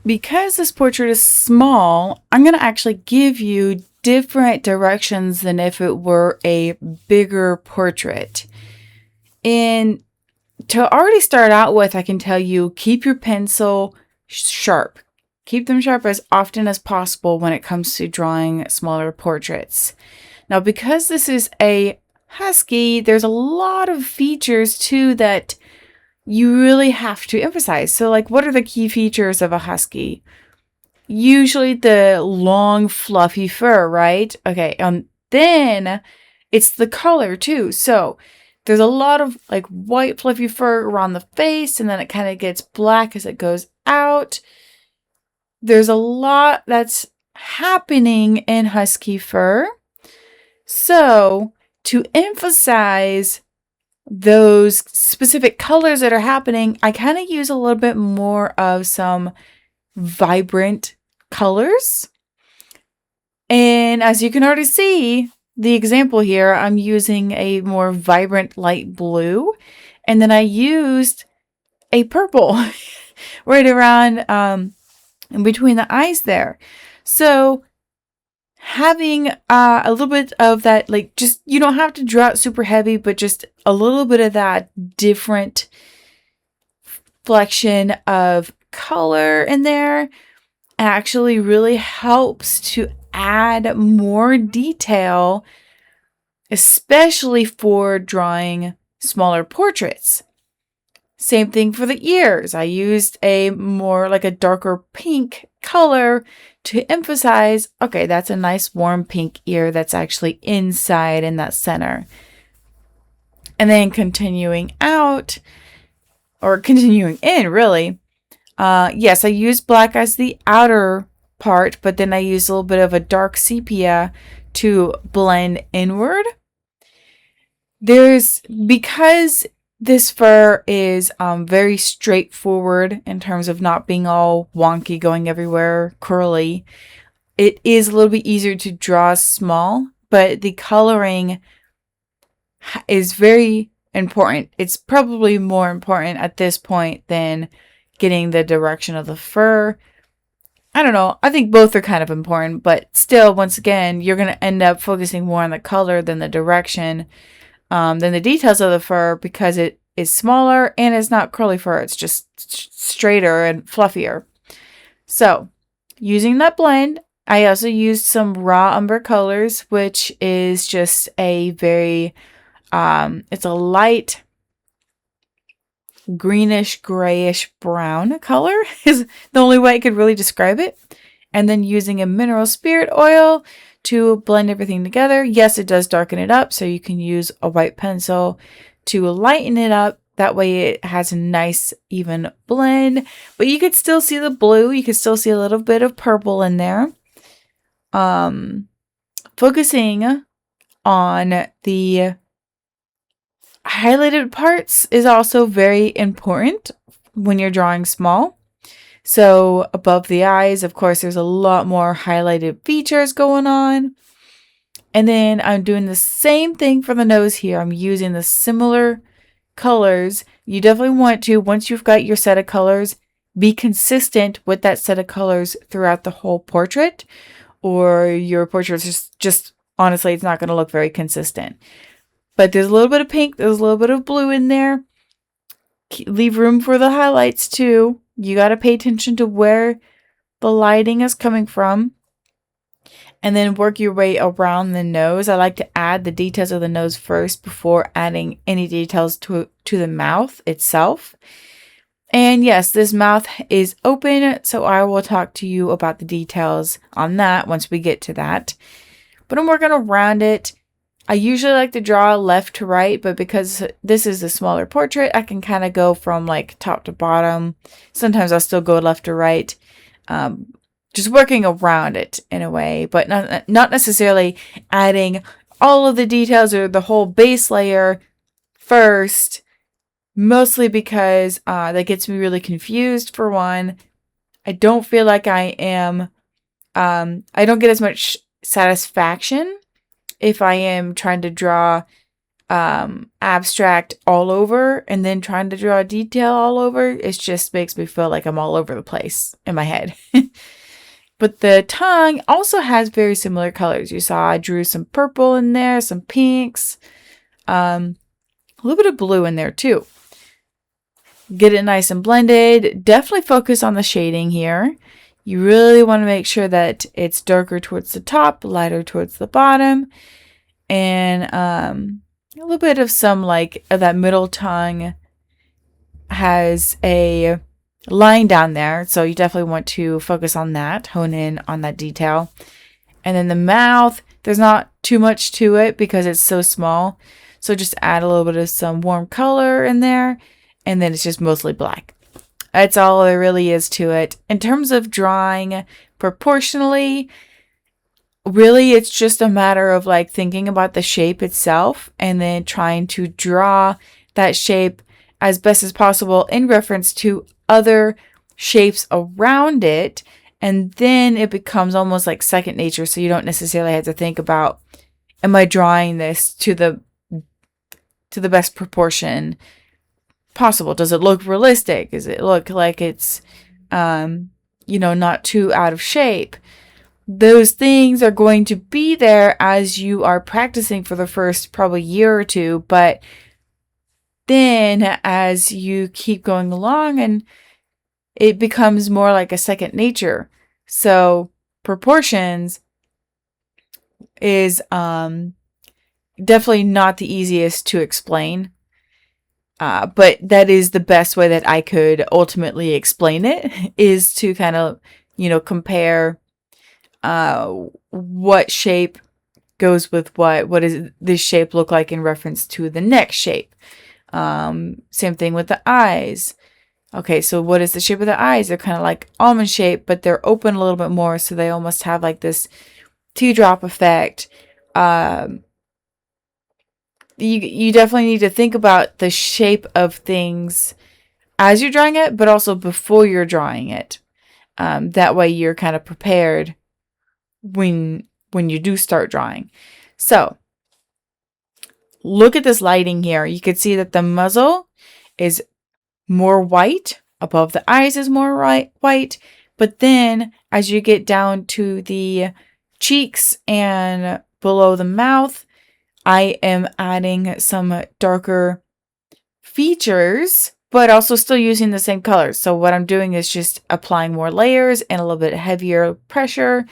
because this portrait is small, I'm going to actually give you different directions than if it were a bigger portrait. And to already start out with, I can tell you, keep your pencil sharp. Keep them sharp as often as possible when it comes to drawing smaller portraits. Now, because this is a husky, there's a lot of features too that you really have to emphasize. So, like, what are the key features of a husky? Usually the long, fluffy fur, right? Okay, then it's the color too. So there's a lot of like white, fluffy fur around the face, and then it kind of gets black as it goes out. There's a lot that's happening in husky fur. So to emphasize those specific colors that are happening, I kind of use a little bit more of some vibrant colors. And as you can already see, the example here, I'm using a more vibrant light blue. And then I used a purple right around in between the eyes there. So having a little bit of that, like, just, you don't have to draw it super heavy, but just a little bit of that different flexion of color in there actually really helps to add more detail, especially for drawing smaller portraits. Same thing for the ears. I used a more like a darker pink color to emphasize, okay, that's a nice warm pink ear that's actually inside in that center. And then continuing out, or continuing in really, yes, I used black as the outer part, but then I used a little bit of a dark sepia to blend inward. Because this fur is very straightforward in terms of not being all wonky, going everywhere, curly, it is a little bit easier to draw small, but the coloring is very important. It's probably more important at this point than getting the direction of the fur. I don't know. I think both are kind of important, but still, once again, you're going to end up focusing more on the color than the direction, than the details of the fur, because it is smaller and it's not curly fur. It's just straighter and fluffier. So using that blend, I also used some raw umber colors, which is just a very, it's a light greenish, grayish brown color is the only way I could really describe it. And then using a mineral spirit oil to blend everything together. Yes, it does darken it up, so you can use a white pencil to lighten it up. That way it has a nice even blend, but you could still see the blue. You could still see a little bit of purple in there. Focusing on the highlighted parts is also very important when you're drawing small. So above the eyes, of course, there's a lot more highlighted features going on. And then I'm doing the same thing for the nose here. I'm using the similar colors. You definitely want to, once you've got your set of colors, be consistent with that set of colors throughout the whole portrait, or your portrait is just honestly, it's not going to look very consistent. But there's a little bit of pink, there's a little bit of blue in there. Leave room for the highlights too. You got to pay attention to where the lighting is coming from. And then work your way around the nose. I like to add the details of the nose first before adding any details to the mouth itself. And yes, this mouth is open, so I will talk to you about the details on that once we get to that. But I'm working around it. I usually like to draw left to right, but because this is a smaller portrait, I can kind of go from like top to bottom. Sometimes I'll still go left to right, just working around it in a way, but not necessarily adding all of the details or the whole base layer first, mostly because that gets me really confused. For one, I don't feel like I don't get as much satisfaction if I am trying to draw abstract all over and then trying to draw detail all over. It just makes me feel like I'm all over the place in my head. But the tongue also has very similar colors. You saw I drew some purple in there, some pinks, a little bit of blue in there too. Get it nice and blended. Definitely focus on the shading here. You really want to make sure that it's darker towards the top, lighter towards the bottom, and a little bit of some like that middle tongue has a line down there, so you definitely want to focus on that, hone in on that detail. And then the mouth, there's not too much to it because it's so small, so just add a little bit of some warm color in there, and then it's just mostly black. That's all there really is to it. In terms of drawing proportionally, really it's just a matter of like thinking about the shape itself and then trying to draw that shape as best as possible in reference to other shapes around it, and then it becomes almost like second nature, so you don't necessarily have to think about, am I drawing this to the best proportion possible? Does it look realistic? Does it look like it's not too out of shape? Those things are going to be there as you are practicing for the first probably year or two, but then as you keep going along, and it becomes more like a second nature. So proportions is definitely not the easiest to explain, but that is the best way that I could ultimately explain it, is to kind of compare what shape goes with what does this shape look like in reference to the next shape. Same thing with the eyes. Okay, so what is the shape of the eyes? They're kind of like almond shape, but they're open a little bit more, so they almost have like this teardrop effect. You definitely need to think about the shape of things as you're drawing it, but also before you're drawing it. That way you're kind of prepared when you do start drawing. So look at this lighting here. You can see that the muzzle is more white, above the eyes is more white, but then as you get down to the cheeks and below the mouth, I am adding some darker features, but also still using the same colors. So what I'm doing is just applying more layers and a little bit heavier pressure.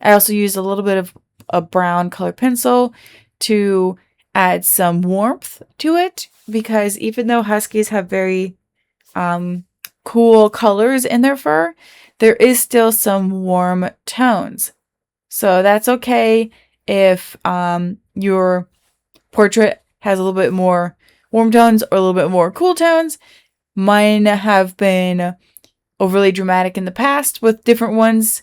I also use a little bit of a brown color pencil to add some warmth to it, because even though huskies have very cool colors in their fur, there is still some warm tones. So that's okay if your portrait has a little bit more warm tones or a little bit more cool tones. Mine have been overly dramatic in the past with different ones,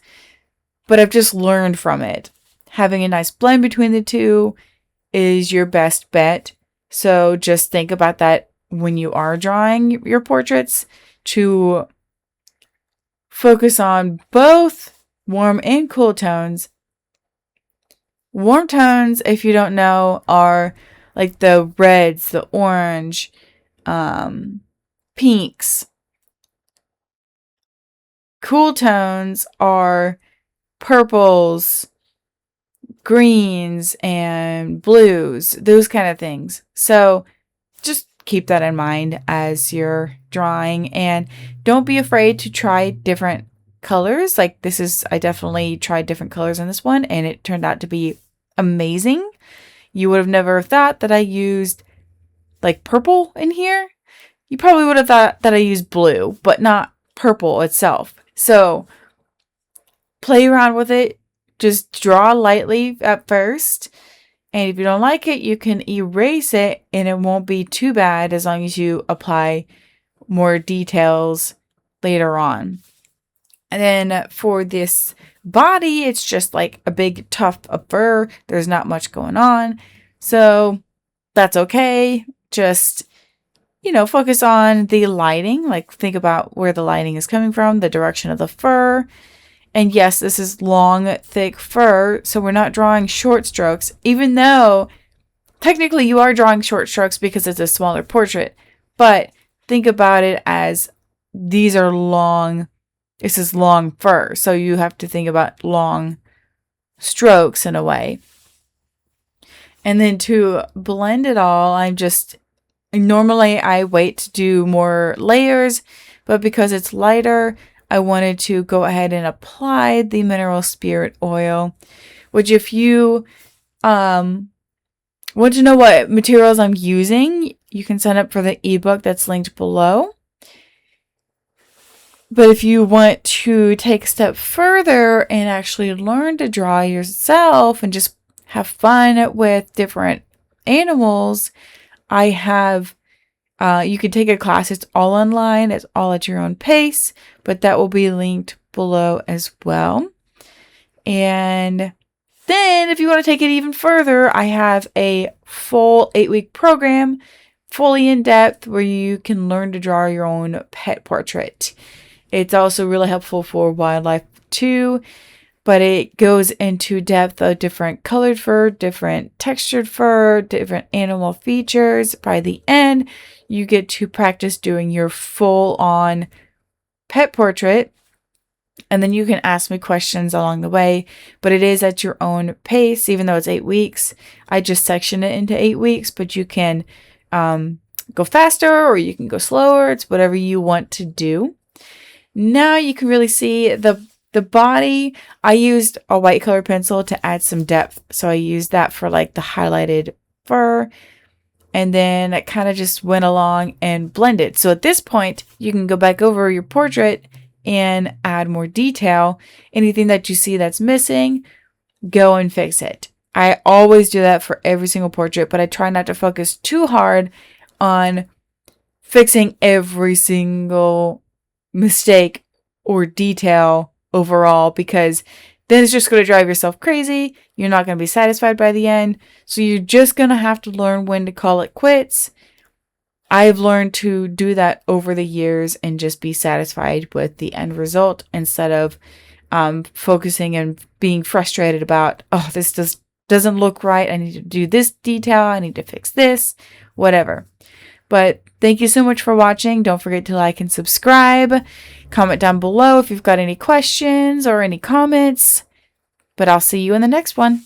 but I've just learned from it. Having a nice blend between the two is your best bet. So just think about that when you are drawing your portraits, to focus on both warm and cool tones. Warm tones, if you don't know, are like the reds, the orange, pinks. Cool tones are purples, greens, and blues, those kind of things. So just keep that in mind as you're drawing, and don't be afraid to try different colors. Like I definitely tried different colors in this one, and it turned out to be amazing. You would have never thought that I used like purple in here. You probably would have thought that I used blue, but not purple itself. So play around with it. Just draw lightly at first. And if you don't like it, you can erase it and it won't be too bad, as long as you apply more details later on. And then for this body, it's just like a big tuft of fur. There's not much going on. So that's okay. Just, focus on the lighting. Like think about where the lighting is coming from, the direction of the fur. And yes, this is long, thick fur, so we're not drawing short strokes, even though technically you are drawing short strokes because it's a smaller portrait, but think about it as these are long, this is long fur. So you have to think about long strokes in a way. And then to blend it all, normally I wait to do more layers, but because it's lighter, I wanted to go ahead and apply the mineral spirit oil, which if you want to know what materials I'm using, you can sign up for the ebook that's linked below. But if you want to take a step further and actually learn to draw yourself and just have fun with different animals, I have, you can take a class. It's all online. It's all at your own pace, but that will be linked below as well. And then if you want to take it even further, I have a full 8-week program, fully in depth, where you can learn to draw your own pet portrait. It's also really helpful for wildlife too, but it goes into depth of different colored fur, different textured fur, different animal features. By the end, you get to practice doing your full-on pet portrait, and then you can ask me questions along the way, but it is at your own pace. Even though it's 8 weeks, I just section it into 8 weeks, but you can go faster or you can go slower. It's whatever you want to do. Now you can really see the body. I used a white color pencil to add some depth. So I used that for like the highlighted fur. And then it kind of just went along and blended. So at this point, you can go back over your portrait and add more detail. Anything that you see that's missing, go and fix it. I always do that for every single portrait, but I try not to focus too hard on fixing every single mistake or detail overall, because then it's just going to drive yourself crazy. You're not going to be satisfied by the end. So you're just going to have to learn when to call it quits. I've learned to do that over the years and just be satisfied with the end result instead of focusing and being frustrated about, oh, this doesn't look right. I need to do this detail. I need to fix this, whatever. But thank you so much for watching. Don't forget to like and subscribe. Comment down below if you've got any questions or any comments. But I'll see you in the next one.